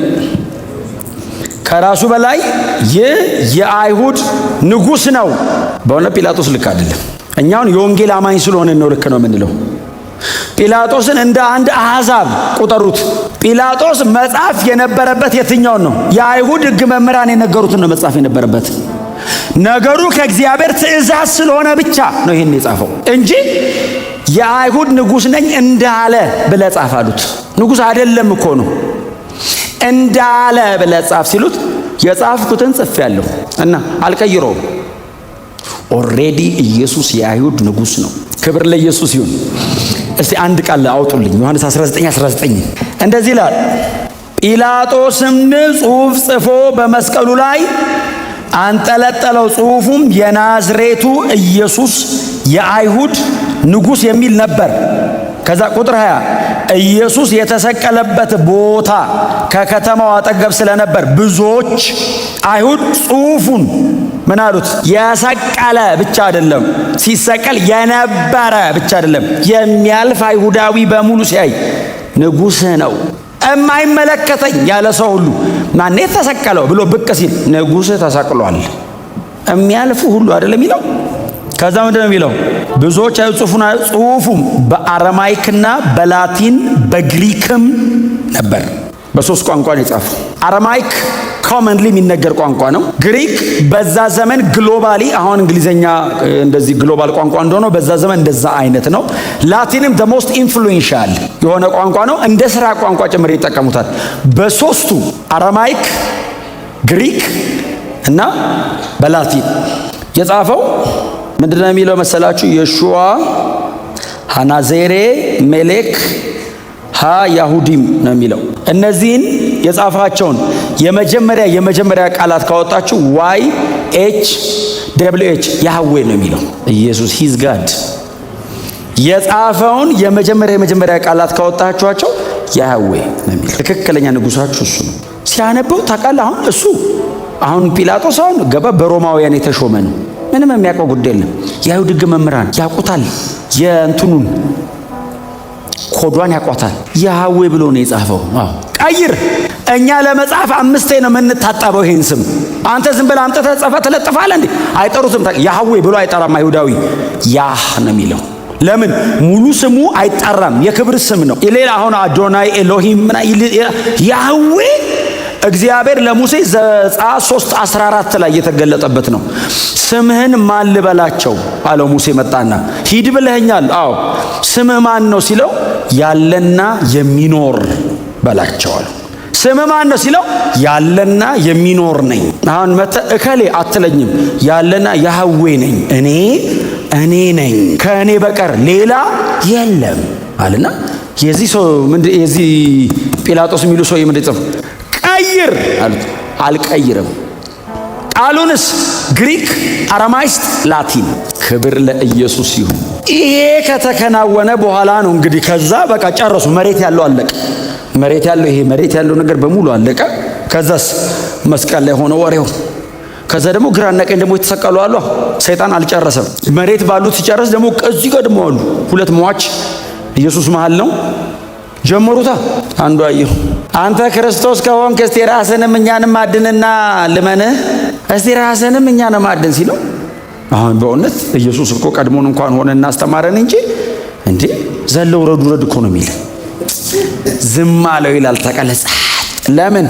ከራሱ በላይ የአይሁድ ንጉሥ ነው። በእውነት ጲላጦስ ልክ አይደለም። እኛውን የወንጌል አማኝ ስለሆነ ነው ልክ ነው የምንለው። ጲላጦስን እንደ አንድ አሕዛብ ቁጠሩት። ጲላጦስ መጻፍ የነበረበት የትኛውን ነው? የአይሁድ ሕግ መምህራን የነገሩትን ነው መጻፍ የነበረበት። ነገሩ ከእግዚአብሔር ትእዛዝ ስለሆነ ብቻ ነው ይሄን የጻፈው እንጂ የአይሁድ ንጉሥ ነኝ እንዳለ ብለህ ጻፍ አሉት። ንጉሥ አይደለም እኮ ነው እንዳለ ብለህ ጻፍ ሲሉት የጻፍኩትን ጽፌያለሁ እና አልቀይረውም። ኦልሬዲ ኢየሱስ የአይሁድ ንጉሥ ነው። ክብር ለኢየሱስ ይሁን። እስቲ አንድ ቃል አውጡልኝ። ዮሐንስ 19:19 እንደዚህ ይላል፣ ጲላጦስም ጽሑፍ ጽፎ በመስቀሉ ላይ አንጠለጠለው። ጽሑፉም የናዝሬቱ ኢየሱስ የአይሁድ ንጉሥ የሚል ነበር። ከዛ ቁጥር 20 ኢየሱስ የተሰቀለበት ቦታ ከከተማው አጠገብ ስለነበር ብዙዎች አይሁድ ጽሑፉን ምን አሉት? የሰቀለ ብቻ አይደለም፣ ሲሰቀል የነበረ ብቻ አይደለም፣ የሚያልፍ አይሁዳዊ በሙሉ ሲያይ ንጉሥ ነው እማይመለከተኝ ያለ ሰው ሁሉ ማን የተሰቀለው ብሎ ብቅ ሲል ንጉሥ ተሰቅሏል የሚያልፉ ሁሉ አይደለም ይለው። ከዛ ምንድን ነው የሚለው? ብዙዎች ጽሑፉም በአረማይክና በላቲን በግሪክም ነበር። በሶስት ቋንቋ ነው የጻፈው። አረማይክ ኮመንሊ የሚነገር ቋንቋ ነው። ግሪክ በዛ ዘመን ግሎባሊ አሁን እንግሊዘኛ እንደዚህ ግሎባል ቋንቋ እንደሆነ በዛ ዘመን እንደዛ አይነት ነው። ላቲንም the most influential የሆነ ቋንቋ ነው። እንደ ስራ ቋንቋ ጭምር ይጠቀሙታል። በሶስቱ አራማይክ፣ ግሪክ እና በላቲን የጻፈው ምንድነው የሚለው መሰላችሁ? የሹዋ ሃናዜሬ ሜሌክ ሀ ያሁዲም ነው የሚለው። እነዚህን የጻፋቸውን የመጀመሪያ ቃላት ካወጣችሁ ዋይ ኤች ደብሊው ኤች ያህዌ ነው የሚለው። ኢየሱስ ሂዝ ጋድ የጻፈውን የመጀመሪያ ቃላት ካወጣችኋቸው ያህዌ ነው የሚለው። ትክክለኛ ንጉሳችሁ እሱ ነው። ሲያነበው ታውቃለህ። አሁን ጲላጦስ አሁን ገባ በሮማውያን የተሾመ ነው። ምንም የሚያውቀው ጉዳይ የለም። የአይሁድ ሕግ መምህራን ያውቁታል። የእንትኑን ኮዷን ያውቋታል። ያህዌ ብሎ ነው የጻፈው። ቀይር። እኛ ለመጻፍ 5 ነው የምንታጠበው ይሄን ስም። አንተ ዝም ብለህ አምጥተህ ጽፈህ ትለጥፋለህ እንዴ? አይጠሩትም። ያህዌ ብሎ አይጠራም አይሁዳዊ። ያህ ነው የሚለው። ለምን? ሙሉ ስሙ አይጠራም። የክብር ስም ነው። ሌላ አሁን አዶናይ ኤሎሂም ያህዌ እግዚአብሔር ለሙሴ ዘጸአት 3:14 ላይ የተገለጠበት ነው። ስምህን ማን ልበላቸው አለው። ሙሴ መጣና ሂድ ብለኸኛል። አዎ ስምህ ማን ነው ሲለው ያለና የሚኖር በላቸው አለው። ስምህ ማን ነው ሲለው ያለና የሚኖር ነኝ። አሁን እከሌ አትለኝም። ያለና ያህዌ ነኝ። እኔ ነኝ፣ ከእኔ በቀር ሌላ የለም አለና የዚህ ጲላጦስ የሚሉ ሰው የምንጽፍ ቀይር አሉት። አልቀይርም። ቃሉንስ ግሪክ፣ አራማይስጥ፣ ላቲን። ክብር ለኢየሱስ ይሁን። ይሄ ከተከናወነ በኋላ ነው እንግዲህ ከዛ በቃ ጨረሱ። መሬት ያለው አለቀ። መሬት ያለው ነገር በሙሉ አለቀ። ከዛስ መስቀል ላይ ሆነ ወሬው። ከዛ ደግሞ ግራና ቀኝ ደግሞ የተሰቀሉ አሉ። ሰይጣን አልጨረሰም። መሬት ባሉት ሲጨርስ ደግሞ እዚህ ጋር ደግሞ አሉ 2 ሟች ኢየሱስ መሃል ነው ጀመሩታ። አንዱ አየሁ አንተ ክርስቶስ ከሆንክ እስቲ ራስንም እኛንም አድንና ልመንህ፣ እስቲ ራስንም እኛንም አድን ሲለው፣ አሁን በእውነት ኢየሱስ እኮ ቀድሞን እንኳን ሆነና አስተማረን እንጂ ዘለው ረዱ እኮ ነው የሚል። ዝም አለው ይላል ተቀለጸ። ለምን?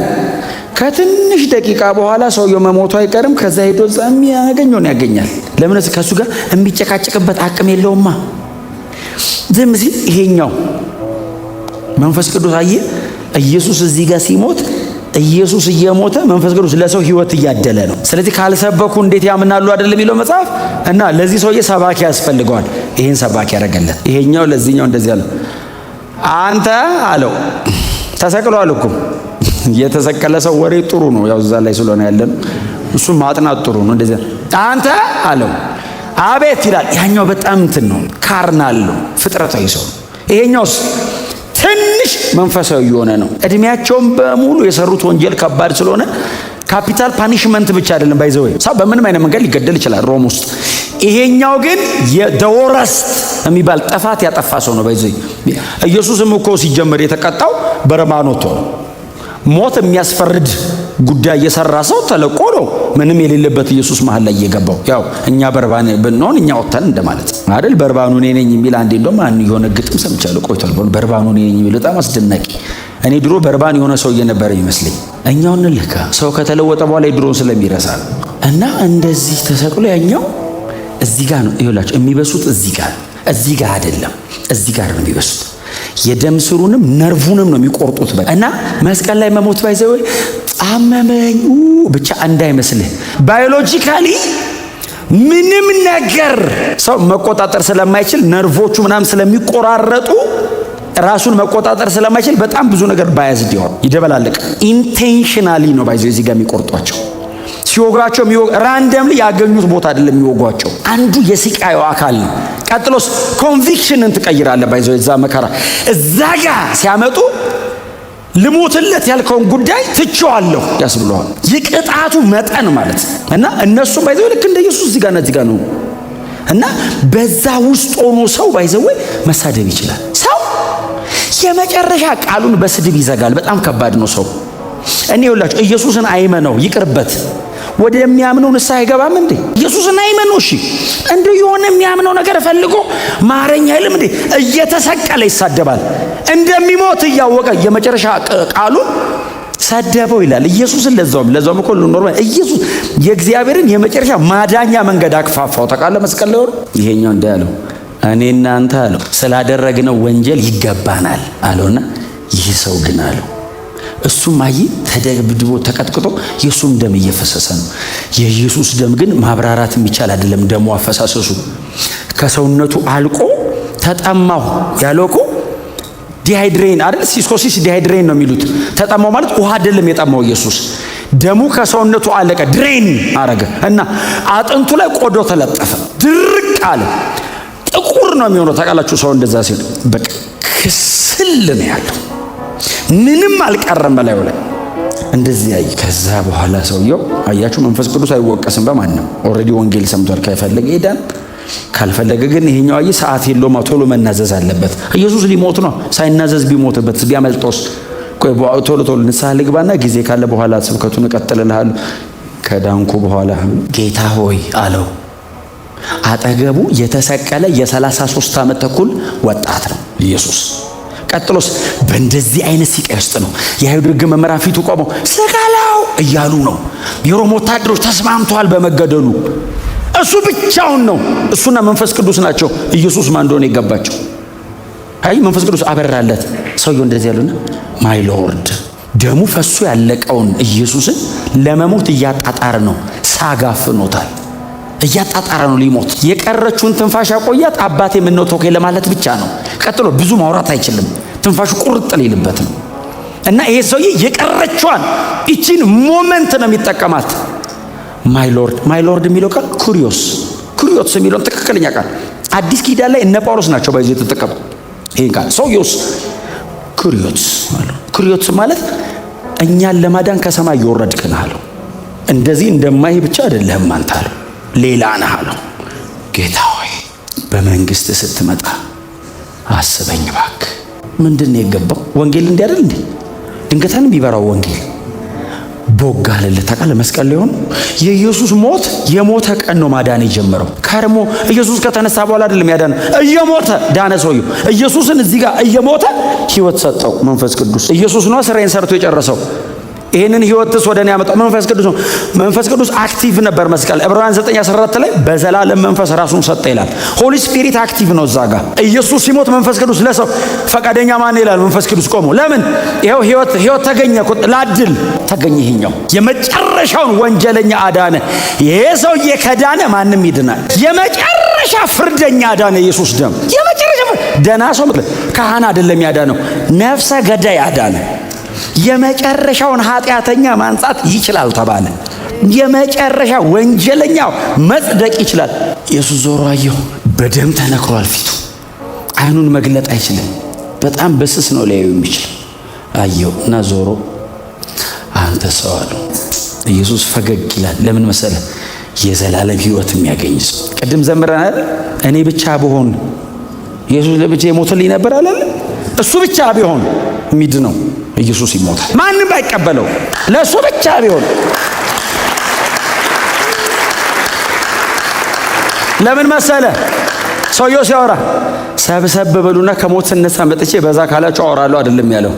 ከትንሽ ደቂቃ በኋላ ሰውየው መሞቱ አይቀርም። ከዛ ሄዶ የሚያገኘውን ያገኛል። ለምን? ከሱ ጋር የሚጨቃጨቅበት አቅም የለውማ። ዝም ሲል ይሄኛው መንፈስ ቅዱስ አየ። ኢየሱስ እዚህ ጋር ሲሞት ኢየሱስ እየሞተ መንፈስ ቅዱስ ለሰው ህይወት እያደለ ነው። ስለዚህ ካልሰበኩ እንዴት ያምናሉ አይደለም የሚለው መጽሐፍ። እና ለዚህ ሰውዬ ሰባኪ ያስፈልገዋል። ይሄን ሰባኪ ያደረገለት ይሄኛው ለዚህኛው እንደዚህ አለ። አንተ አለው ተሰቅሏል እኮ። የተሰቀለ ሰው ወሬ ጥሩ ነው፣ ያው እዛ ላይ ስለሆነ ያለን እሱ ማጥናት ጥሩ ነው። እንደዚህ አንተ አለው አቤት ይላል። ያኛው በጣም እንትን ነው፣ ካርናል ነው፣ ፍጥረታዊ ሰው። ይሄኛውስ ትንሽ መንፈሳዊ የሆነ ነው። እድሜያቸውን በሙሉ የሰሩት ወንጀል ከባድ ስለሆነ ካፒታል ፓኒሽመንት ብቻ አይደለም ባይዘው ሰው በምንም አይነት መንገድ ሊገደል ይችላል ሮም ውስጥ። ይሄኛው ግን የደወረስት የሚባል ጥፋት ያጠፋ ሰው ነው ባይዘው። ኢየሱስም እኮ ሲጀመር የተቀጣው በረማኖቶ ነው። ሞት የሚያስፈርድ ጉዳይ የሰራ ሰው ተለቆ ነው ምንም የሌለበት ኢየሱስ መሃል ላይ እየገባው። ያው እኛ በርባን ብንሆን እኛ ወጣን እንደማለት አይደል? በርባኑ እኔ ነኝ የሚል አንዴ እንደውም የሆነ ግጥም ሰምቻለሁ ቆይቷል። በርባኑ እኔ ነኝ የሚል በጣም አስደናቂ። እኔ ድሮ በርባን የሆነ ሰው እየነበረ ይመስለኝ። እኛውን ልካ ሰው ከተለወጠ በኋላ ድሮን ስለሚረሳ እና እንደዚህ ተሰቅሎ ያኛው እዚህ ጋር ነው ይኸውላችሁ የሚበሱት። እዚህ ጋር አይደለም፣ እዚህ ጋር ነው የሚበሱት። የደም ስሩንም ነርቭንም ነው የሚቆርጡት። እና መስቀል ላይ መሞት ባይዘው አመመኝ ብቻ እንዳይመስልህ። ባዮሎጂካሊ ምንም ነገር ሰው መቆጣጠር ስለማይችል ነርቮቹ ምናምን ስለሚቆራረጡ ራሱን መቆጣጠር ስለማይችል በጣም ብዙ ነገር ባያዝድ ይደበላልቅ። ኢንቴንሽናሊ ነው ባይዘው እዚህ ጋር የሚቆርጧቸው። ሲወግራቸው ራንደምሊ ያገኙት ቦታ አይደለም የሚወጓቸው። አንዱ የስቃዩ አካል ነው። ቀጥሎስ ኮንቪክሽንን ትቀይራለህ ባይዘው እዛ መከራ እዛ ጋር ሲያመጡ ልሞትለት ያልከውን ጉዳይ ትቼዋለሁ ያስብለዋል። የቅጣቱ መጠን ማለት እና እነሱም ባይዘው ልክ እንደ ኢየሱስ እዚህ ጋር ነው እና በዛ ውስጥ ሆኖ ሰው ባይዘው መሳደብ ይችላል። ሰው የመጨረሻ ቃሉን በስድብ ይዘጋል። በጣም ከባድ ነው ሰው። እኔ ይኸውላችሁ ኢየሱስን አይመነው ይቅርበት። ወደ የሚያምነው ንስሐ አይገባም እንዴ? ኢየሱስን አይመነው። እሺ እንደው የሆነ የሚያምነው ነገር ፈልጎ ማረኛ አይልም እንዴ? እየተሰቀለ ይሳደባል። እንደሚሞት እያወቀ የመጨረሻ ቃሉን ሰደበው ይላል ኢየሱስን። ለዛውም እኮ ኖርማል ኢየሱስ የእግዚአብሔርን የመጨረሻ ማዳኛ መንገድ አክፋፋው። ታውቃለህ መስቀል ላይ ይሄኛው እንዳለው እኔና አንተ አለው ስላደረግነው ወንጀል ይገባናል አለውና ይህ ሰው ግን አለው እሱም ተደብድቦ ተቀጥቅጦ የሱም ደም እየፈሰሰ ነው። የኢየሱስ ደም ግን ማብራራት የሚቻል አይደለም። ደሙ አፈሳሰሱ ከሰውነቱ አልቆ ተጠማሁ ያለው እኮ ዲሃይድሬን አይደል? ሲስኮሲስ ዲሃይድሬን ነው የሚሉት። ተጠማው ማለት ውሃ አይደለም የጠማው ኢየሱስ። ደሙ ከሰውነቱ አለቀ፣ ድሬን አረገ እና አጥንቱ ላይ ቆዶ ተለጠፈ፣ ድርቅ አለ። ጥቁር ነው የሚሆነው። ታውቃላችሁ ሰው እንደዛ ሲል በቃ ክስል ነው ያለው፣ ምንም አልቀረም በላዩ ላይ እንደዚህ ያይ። ከዛ በኋላ ሰውየው አያችሁ መንፈስ ቅዱስ አይወቀስም በማንም። ኦልሬዲ ወንጌል ሰምቷል። ከፈለገ ይዳን፣ ካልፈለገ ግን ይሄኛው ሰዓት የለውም፣ ቶሎ መናዘዝ አለበት። ኢየሱስ ሊሞት ነው። ሳይናዘዝ ቢሞትበት ቢያመልጦስ? ቆይ ቶሎ ንስሐ ልግባና ጊዜ ካለ በኋላ ስብከቱን እቀጥልልሃለሁ ከዳንኩ በኋላ። ጌታ ሆይ አለው። አጠገቡ የተሰቀለ የ33 ዓመት ተኩል ወጣት ነው ኢየሱስ። ቀጥሎስ በእንደዚህ አይነት ሲቃይ ውስጥ ነው የአይሁድ ሕግ መምህራን ፊቱ ቆመው ስቀለው እያሉ ነው። የሮም ወታደሮች ተስማምተዋል በመገደሉ። እሱ ብቻውን ነው። እሱና መንፈስ ቅዱስ ናቸው ኢየሱስ ማን እንደሆነ የገባቸው። መንፈስ ቅዱስ አበራለት። ሰውየው እንደዚህ ያሉና ማይ ሎርድ ደሙ ፈሱ ያለቀውን ኢየሱስን ለመሞት እያጣጣረ ነው። ሳጋፍኖታል። እያጣጣረ ነው ሊሞት። የቀረችውን ትንፋሽ ያቆያት አባቴ ምን ነው ተወከኝ ለማለት ብቻ ነው። ቀጥሎ ብዙ ማውራት አይችልም። ትንፋሹ ቁርጥ ሊልበት ነው። እና ይሄ ሰውዬ የቀረችዋን እቺን ሞመንት ነው የሚጠቀማት። ማይ ሎርድ የሚለው ቃል ኩሪዮስ የሚለው ትክክለኛ ቃል አዲስ ኪዳን ላይ እነ ጳውሎስ ናቸው ባይዘው የተጠቀሙ ይሄን ቃል። ሰውየውስ ኩሪዮስ ማለት እኛን ለማዳን ከሰማይ የወረድክ ነህ አለው። እንደዚህ እንደማይ ብቻ አይደለህም አንተ አለው፣ ሌላ ነህ አለው። ጌታ ሆይ በመንግስት ስትመጣ አስበኝ እባክህ። ምንድን ነው የገባው? ወንጌል እንዲህ አይደል እንዴ? ድንገታን ቢበራው ወንጌል ቦጋለለት። ታውቃለህ መስቀል ላይ ሆኖ የኢየሱስ ሞት የሞተ ቀን ነው ማዳን የጀመረው። ከርሞ ኢየሱስ ከተነሳ በኋላ አይደለም ያዳነው፣ እየሞተ ዳነ ሰውየው። ኢየሱስን እዚህ ጋር እየሞተ ህይወት ሰጠው መንፈስ ቅዱስ። ኢየሱስ ነው ስራዬን ሰርቶ የጨረሰው። ይሄንን ህይወትስ ወደ እኔ ያመጣው መንፈስ ቅዱስ ነው። መንፈስ ቅዱስ አክቲቭ ነበር መስቀል። ዕብራውያን 9:14 ላይ በዘላለም መንፈስ ራሱን ሰጠ ይላል። ሆሊ ስፒሪት አክቲቭ ነው እዛ ጋር። ኢየሱስ ሲሞት መንፈስ ቅዱስ ለሰው ፈቃደኛ ማን ይላል? መንፈስ ቅዱስ ቆሞ ለምን? ይሄው ህይወት ተገኘ፣ ላድል ተገኘ። ይሄኛው የመጨረሻውን ወንጀለኛ አዳነ። ይሄ ሰውዬ ከዳነ ማንም ይድናል። የመጨረሻ ፍርደኛ አዳነ ኢየሱስ ደም። የመጨረሻ ደና ሰው ካህን አይደለም ያዳነው፣ ነፍሰ ገዳይ አዳነ። የመጨረሻውን ኃጢአተኛ ማንጻት ይችላል ተባለ። የመጨረሻ ወንጀለኛው መጽደቅ ይችላል። ኢየሱስ ዞሮ አየው። በደም ተነክሯል ፊቱ። አይኑን መግለጥ አይችልም። በጣም በስስ ነው ሊያዩ የሚችል። አየው እና ዞሮ አንተ ሰው አለው። ኢየሱስ ፈገግ ይላል። ለምን መሰለ? የዘላለም ህይወት የሚያገኝ ሰው። ቅድም ዘምረናል። እኔ ብቻ ብሆን ኢየሱስ ለብቻ የሞተልኝ ነበር አለ። እሱ ብቻ ቢሆን የሚድነው ኢየሱስ ይሞታል። ማንም ባይቀበለው ለሱ ብቻ ቢሆን። ለምን መሰለ? ሰውየው ሲያወራ ሰብሰብ በሉና ከሞት ስነሳ መጥቼ በዛ ካላችሁ አወራለሁ አይደለም ያለው።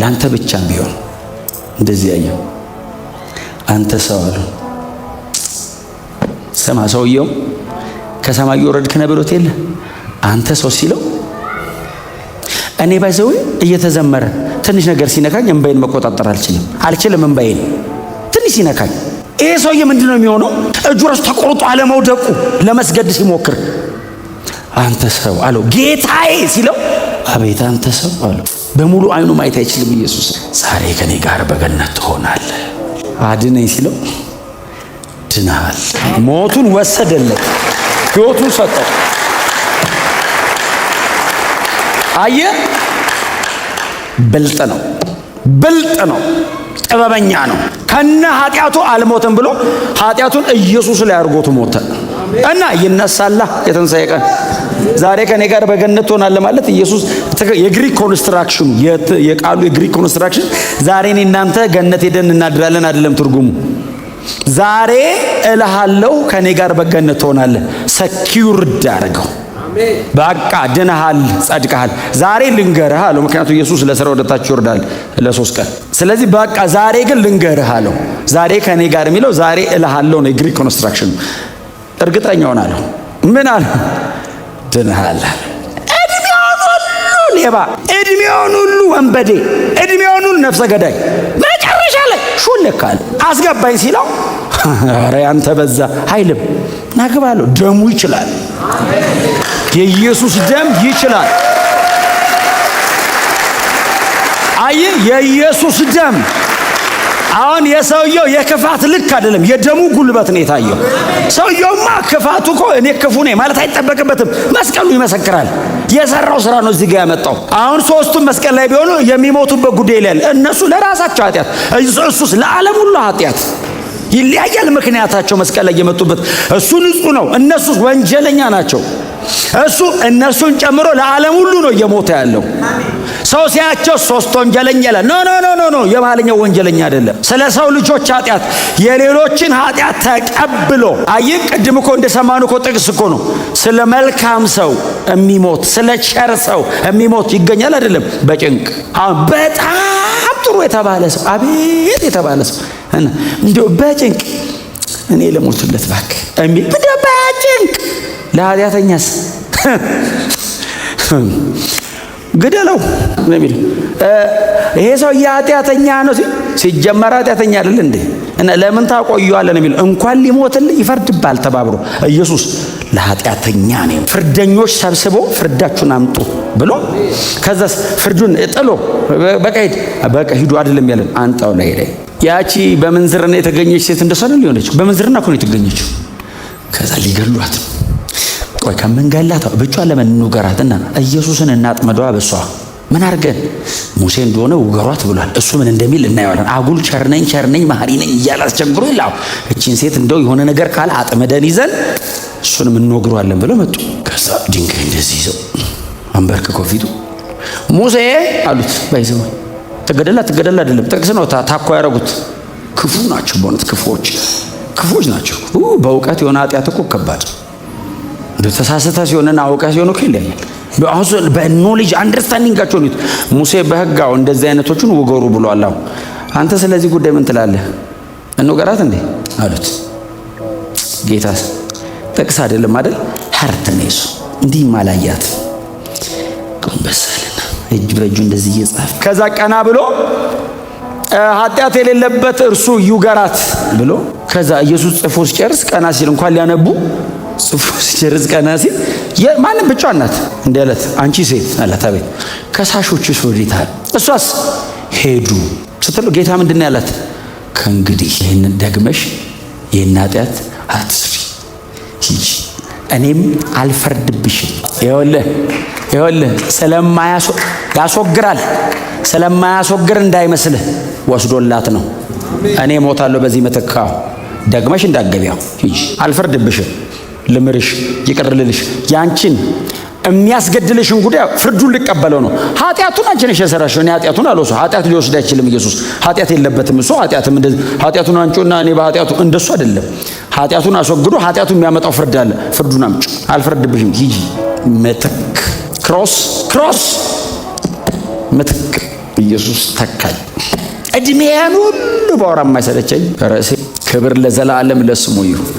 ላንተ ብቻ ቢሆን እንደዚህ ያየው አንተ ሰው አለው። ሰማ ሰውየው ከሰማይ ወረድክ ነብሮት የለ አንተ ሰው ሲለው እኔ ባይዘው እየተዘመረ ትንሽ ነገር ሲነካኝ እንባይን መቆጣጠር አልችልም። እንባይን ትንሽ ሲነካኝ ይሄ ሰውዬ ምንድነው የሚሆነው? እጁ ራሱ ተቆርጦ አለመውደቁ ለመስገድ ሲሞክር አንተ ሰው አለው። ጌታዬ ሲለው አቤት አንተ ሰው አለው። በሙሉ አይኑ ማየት አይችልም ኢየሱስ። ዛሬ ከኔ ጋር በገነት ትሆናለህ። አድነኝ ሲለው ድናል። ሞቱን ወሰደለት፣ ህይወቱን ሰጠው። አየ ብልጥ ነው፣ ጥበበኛ ነው። ከነ ኃጢአቱ አልሞተም ብሎ ኃጢአቱን ኢየሱስ ላይ አድርጎት ሞተ እና ይነሳላ የትንሣኤ ቀን። ዛሬ ከኔ ጋር በገነት ትሆናለህ ማለት ኢየሱስ የግሪክ ኮንስትራክሽን የቃሉ የግሪክ ኮንስትራክሽን ዛሬ እኔ እናንተ ገነት ሄደን እናድራለን አይደለም ትርጉሙ። ዛሬ እልሃለሁ ከኔ ጋር በገነት ትሆናለህ። ሰኪውርድ አድርገው በቃ ድነሃል፣ ጸድቀሃል። ዛሬ ልንገርህ አለው። ምክንያቱም ኢየሱስ ለሥራ ወደ ታች ይወርዳል ለ3 ቀን። ስለዚህ በቃ ዛሬ ግን ልንገርህ አለው። ዛሬ ከኔ ጋር የሚለው ዛሬ እልሃለሁ ነው የግሪክ ኮንስትራክሽን። እርግጠኛ ሆናለሁ። ምን አለ? ድነሃል። እድሜውን ሁሉ ሌባ፣ እድሜውን ሁሉ ወንበዴ፣ እድሜውን ሁሉ ነፍሰ ገዳይ መጨረሻ ላይ ሹልካል አስገባኝ ሲለው ኧረ ያንተ በዛ ኃይልም ናግባለሁ። ደሙ ይችላል። የኢየሱስ ደም ይችላል። አይ የኢየሱስ ደም አሁን የሰውየው የክፋት ልክ አይደለም፣ የደሙ ጉልበት ነው የታየው። ሰውየውማ ክፋቱ እኮ እኔ ክፉ ነኝ ማለት አይጠበቅበትም። መስቀሉ ይመሰክራል። የሰራው ስራ ነው እዚህ ጋር ያመጣው። አሁን ሶስቱም መስቀል ላይ ቢሆኑ የሚሞቱበት ጉዳይ ላይ እነሱ ለራሳቸው ኃጢአት፣ እሱስ ለዓለም ሁሉ ኃጢአት ይለያያል ምክንያታቸው። መስቀል ላይ የመጡበት እሱ ንጹህ ነው፣ እነሱ ወንጀለኛ ናቸው። እሱ እነሱን ጨምሮ ለዓለም ሁሉ ነው እየሞተ ያለው። ሰው ሲያቸው 3 ወንጀለኛ ይላል። ኖ የማለኛው ወንጀለኛ አይደለም። ስለ ሰው ልጆች ኃጢአት የሌሎችን ኃጢአት ተቀብሎ አይ ቅድም እኮ እንደሰማነው እኮ ጥቅስ እኮ ነው። ስለ መልካም ሰው የሚሞት ስለ ቸር ሰው የሚሞት ይገኛል አይደለም? በጭንቅ አሁን በጣም ጥሩ የተባለ ሰው አቤት የተባለ ሰው እንደው በጭንቅ እኔ ለሞትለት እባክህ እሚል በጭንቅ ለኃጢአተኛስ ግደለው ነው የሚለው። ይሄ ሰው ኃጢአተኛ ነው ሲጀመር ኃጢአተኛ አይደል እንዴ? እና ለምን ታቆየዋለህ ነው የሚለው። እንኳን ሊሞትልህ ይፈርድባል ተባብሮ ኢየሱስ ለኃጢአተኛ ነው። ፍርደኞች ሰብስቦ ፍርዳችሁን አምጡ ብሎ ከዛስ ፍርዱን ጥሎ በቃ ሂዱ አይደለም ያለን አንጣው ላይ ያቺ በምንዝርና የተገኘች ሴት እንደሰለ ሊሆነች በምንዝርና እኮ ነው የተገኘችው። ከዛ ሊገሏት ቆይ ከመንገላታ ብቻዋን ለምን እንውገራትና ኢየሱስን እናጥመደዋ። በሷ ምን አድርገን ሙሴ እንደሆነ ውገሯት ብሏል። እሱ ምን እንደሚል እናየዋለን። አጉል ቸርነኝ መሐሪ ነኝ እያለ አስቸግሮ ይላው እቺን ሴት እንደው የሆነ ነገር ካለ አጥመደን ይዘን እሱንም እንወግሯለን ብለው መጡ። ከዛ ድንጋይ እንደዚህ ይዘው አንበርክኮ ፊቱ ሙሴ አሉት። ባይዘው ተገደላ አይደለም ጥቅስ ነው ታኮ ያረጉት። ክፉ ናቸው በእውነት ክፉዎች ናቸው። በእውቀት የሆነ ኃጢአት እኮ ከባድ ተሳስተ ሲሆንና አውቀህ ሲሆን እኮ ይለያል። በኖሌጅ አንደርስታንዲንጋቸው ነው። ሙሴ በሕጋው እንደዚህ አይነቶቹን ውገሩ ብሏል። አንተ ስለዚህ ጉዳይ ምን ትላለህ? እንውገራት እንዴ አሉት። ጌታስ ጥቅስ አይደለም አይደል? ሀርት ነው እሱ። እንዲህ ማላያት ቆንበሳልና እጅ በእጁ እንደዚህ እየጻፈ ከዛ ቀና ብሎ ኃጢአት የሌለበት እርሱ ይውገራት ብሎ ከዛ ኢየሱስ ጽፎ ሲጨርስ ቀና ሲል እንኳን ሊያነቡ ጽፎ ሲጨርስ ቀና ሲል ማንም ብቻዋን ናት እንደ ዕለት አንቺ ሴት አላት። አቤት ከሳሾችስ ወዴት አሉ? እሷስ ሄዱ ስትለው ጌታ ምንድን ነው ያላት? ከእንግዲህ ይህንን ደግመሽ ይህን ኃጢአት አትስሪ፣ ሂጂ፣ እኔም አልፈርድብሽም። ይኸውልህ ያስወግራል ስለማያስወግር እንዳይመስልህ ወስዶላት ነው። እኔ ሞታለሁ በዚህ ምትካው ደግመሽ እንዳትገቢያው ሂጂ፣ አልፈርድብሽም፣ ልምርሽ፣ ይቅር ልልሽ፣ ያንቺን የሚያስገድልሽን ጉዳይ ፍርዱን ልቀበለው ነው። ኃጢአቱን አንቺ ነሽ የሰራሽው፣ እኔ ኃጢአቱን አልወስደው። ኃጢአት ሊወስድ አይችልም ኢየሱስ። ኃጢአት የለበትም እሱ። ኃጢአቱን አንቺና እኔ በኃጢአቱ እንደሱ አይደለም። ኃጢአቱን አስወግዶ ኃጢአቱን የሚያመጣው ፍርድ አለ። ፍርዱን አምጪ፣ አልፈርድብሽም፣ ሂጂ። ምትክ ክሮስ ምትክ ኢየሱስ ተካኝ። እድሜያን ሁሉ ባወራ የማይሰለቸኝ ርዕሴ ክብር ለዘላለም ለስሙ ይሁን።